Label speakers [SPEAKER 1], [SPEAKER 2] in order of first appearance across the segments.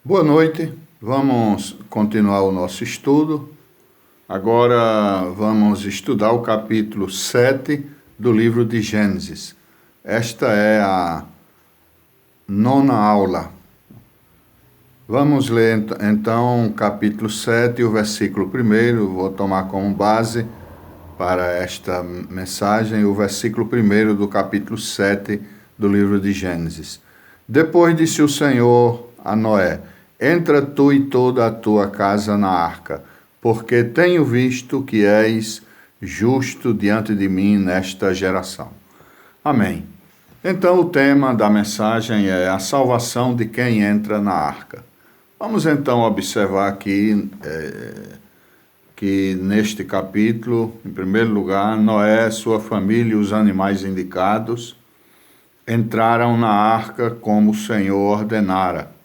[SPEAKER 1] Boa noite, vamos continuar o nosso estudo. Agora vamos estudar o capítulo 7 do livro de Gênesis. Esta é a nona aula. Vamos ler então o capítulo 7, o versículo 1. Vou tomar como base para esta mensagem o versículo 1 do capítulo 7 do livro de Gênesis. Depois disse o Senhor a Noé: entra tu e toda a tua casa na arca, porque tenho visto que és justo diante de mim nesta geração. Amém. Então o tema da mensagem é a salvação de quem entra na arca. Vamos então observar aqui que neste capítulo, em primeiro lugar, Noé, sua família e os animais indicados entraram na arca como o Senhor ordenara.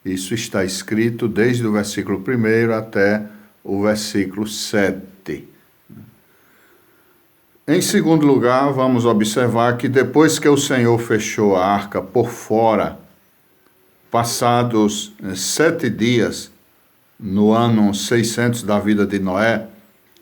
[SPEAKER 1] Isso está escrito desde o versículo 1 até o versículo 7. Em segundo lugar, vamos observar que depois que o Senhor fechou a arca por fora, passados 7 dias, no ano 600 da vida de Noé,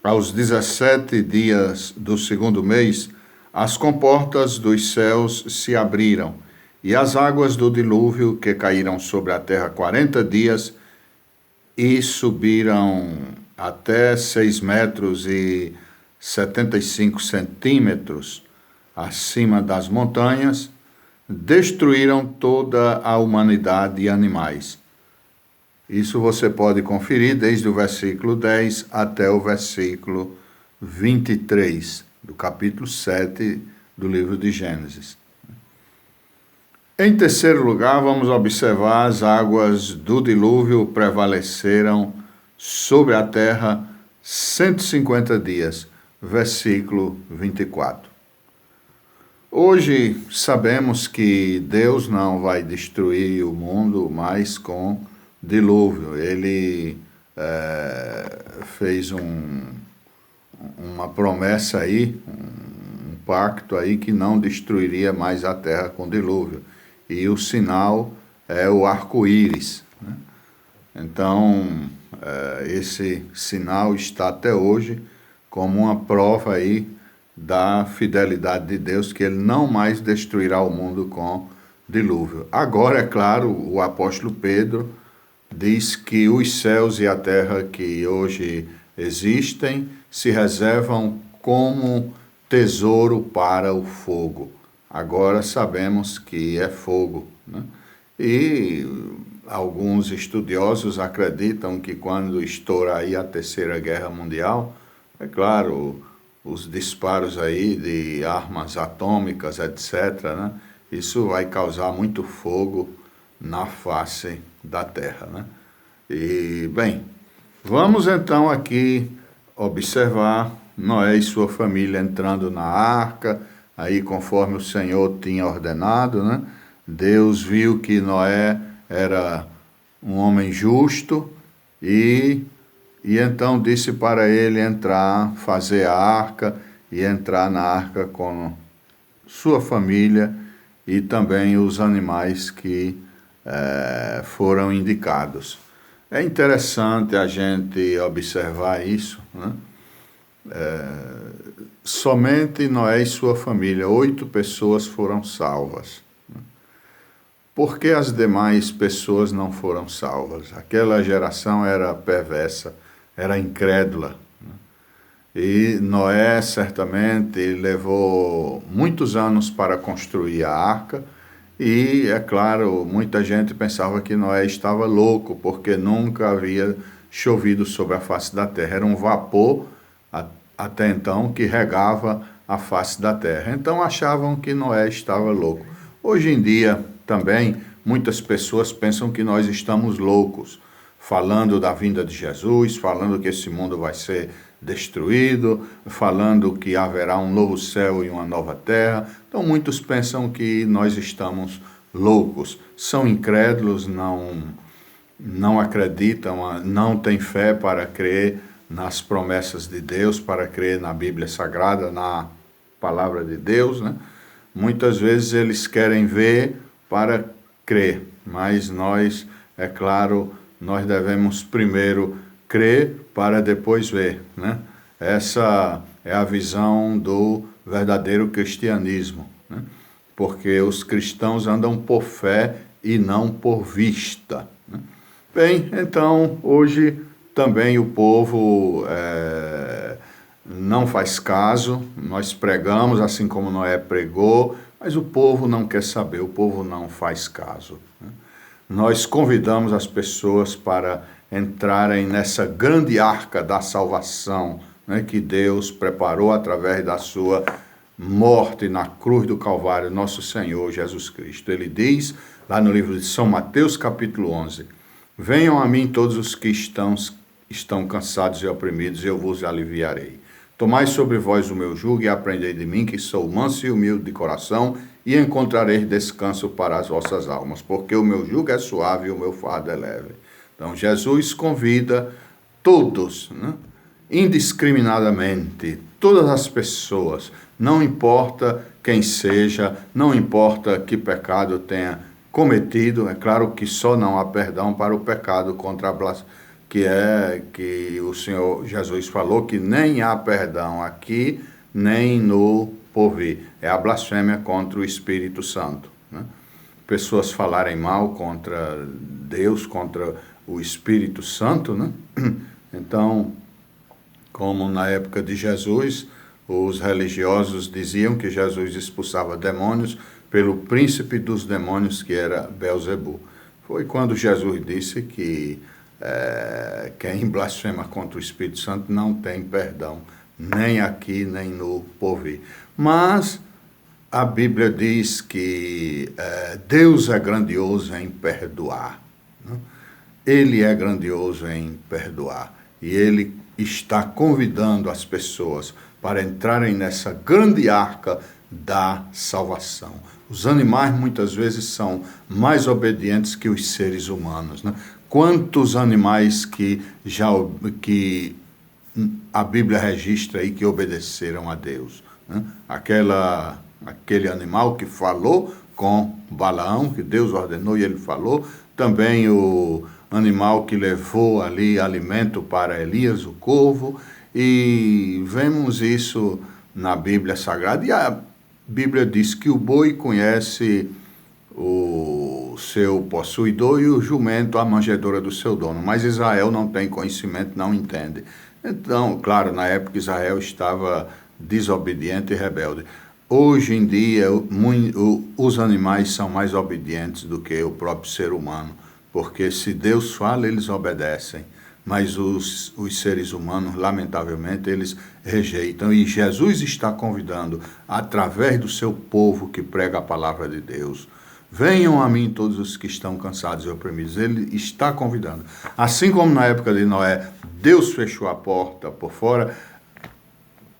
[SPEAKER 1] aos 17 dias do segundo mês, as comportas dos céus se abriram, e as águas do dilúvio que caíram sobre a terra 40 dias e subiram até 6 metros e 75 centímetros acima das montanhas, destruíram toda a humanidade e animais. Isso você pode conferir desde o versículo 10 até o versículo 23 do capítulo 7 do livro de Gênesis. Em terceiro lugar, vamos observar as águas do dilúvio prevaleceram sobre a terra 150 dias, versículo 24. Hoje sabemos que Deus não vai destruir o mundo mais com dilúvio. Ele fez uma promessa aí, um pacto aí que não destruiria mais a terra com dilúvio. E o sinal é o arco-íris, né? Então, esse sinal está até hoje como uma prova aí da fidelidade de Deus, que ele não mais destruirá o mundo com dilúvio. Agora, é claro, o apóstolo Pedro diz que os céus e a terra que hoje existem se reservam como tesouro para o fogo. Agora sabemos que é fogo, né? E alguns estudiosos acreditam que quando estourar aí a Terceira Guerra Mundial, é claro, os disparos aí de armas atômicas, etc., né? Isso vai causar muito fogo na face da terra, né? E, bem, vamos então aqui observar Noé e sua família entrando na arca, aí conforme o Senhor tinha ordenado, né? Deus viu que Noé era um homem justo e então disse para ele entrar, fazer a arca e entrar na arca com sua família e também os animais que foram indicados. É interessante a gente observar isso, né? Somente Noé e sua família, 8 pessoas foram salvas. Por que as demais pessoas não foram salvas? Aquela geração era perversa, era incrédula. E Noé certamente levou muitos anos para construir a arca e, é claro, muita gente pensava que Noé estava louco porque nunca havia chovido sobre a face da terra. Era um vapor até então que regava a face da terra. Então achavam que Noé estava louco. Hoje em dia também muitas pessoas pensam que nós estamos loucos, falando da vinda de Jesus, falando que esse mundo vai ser destruído, falando que haverá um novo céu e uma nova terra. Então muitos pensam que nós estamos loucos, são incrédulos, não acreditam, não têm fé para crer nas promessas de Deus, para crer na Bíblia Sagrada, na palavra de Deus, né? Muitas vezes eles querem ver para crer, mas nós é claro, nós devemos primeiro crer para depois ver, né? Essa é a visão do verdadeiro cristianismo, né? Porque os cristãos andam por fé e não por vista, né? Bem, então, hoje também o povo não faz caso, nós pregamos assim como Noé pregou, mas o povo não quer saber, o povo não faz caso, né? Nós convidamos as pessoas para entrarem nessa grande arca da salvação, né, que Deus preparou através da sua morte na cruz do Calvário, nosso Senhor Jesus Cristo. Ele diz, lá no livro de São Mateus, capítulo 11, venham a mim todos os que estão cansados e oprimidos, e eu vos aliviarei. Tomai sobre vós o meu jugo e aprendei de mim, que sou manso e humilde de coração, e encontrareis descanso para as vossas almas, porque o meu jugo é suave e o meu fardo é leve. Então, Jesus convida todos, né, indiscriminadamente, todas as pessoas, não importa quem seja, não importa que pecado tenha cometido, é claro que só não há perdão para o pecado contra a blasfêmia, que o Senhor Jesus falou que nem há perdão aqui, nem no porvir. É a blasfêmia contra o Espírito Santo, né? Pessoas falarem mal contra Deus, contra o Espírito Santo, né? Então, como na época de Jesus, os religiosos diziam que Jesus expulsava demônios pelo príncipe dos demônios, que era Belzebu. Foi quando Jesus disse que quem blasfema contra o Espírito Santo não tem perdão, nem aqui, nem no porvir. Mas a Bíblia diz que Deus é grandioso em perdoar, né? Ele é grandioso em perdoar. E Ele está convidando as pessoas para entrarem nessa grande arca da salvação. Os animais muitas vezes são mais obedientes que os seres humanos, né? Quantos animais que a Bíblia registra aí que obedeceram a Deus, né? Aquele animal que falou com Balaão, que Deus ordenou e ele falou, também o animal que levou ali alimento para Elias, o corvo, e vemos isso na Bíblia Sagrada. E a Bíblia diz que o boi conhece o seu possuidor e o jumento a manjedoura do seu dono, mas Israel não tem conhecimento, não entende. Então, claro, na época Israel estava desobediente e rebelde. Hoje em dia, os animais são mais obedientes do que o próprio ser humano, porque se Deus fala, eles obedecem, mas os seres humanos, lamentavelmente, eles rejeitam. E Jesus está convidando, através do seu povo que prega a palavra de Deus, venham a mim todos os que estão cansados e oprimidos. Ele está convidando. Assim como na época de Noé, Deus fechou a porta por fora,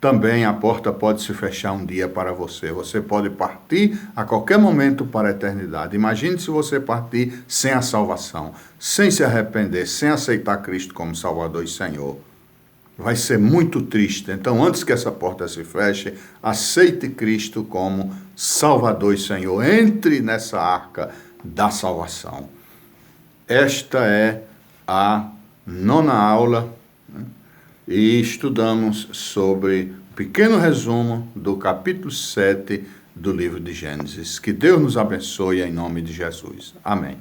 [SPEAKER 1] também a porta pode se fechar um dia para você. Você pode partir a qualquer momento para a eternidade. Imagine se você partir sem a salvação, sem se arrepender, sem aceitar Cristo como Salvador e Senhor. Vai ser muito triste. Então, antes que essa porta se feche, aceite Cristo como Salvador e Senhor. Entre nessa arca da salvação. Esta é a 9ª aula, né? E estudamos sobre um pequeno resumo do capítulo 7 do livro de Gênesis. Que Deus nos abençoe em nome de Jesus. Amém.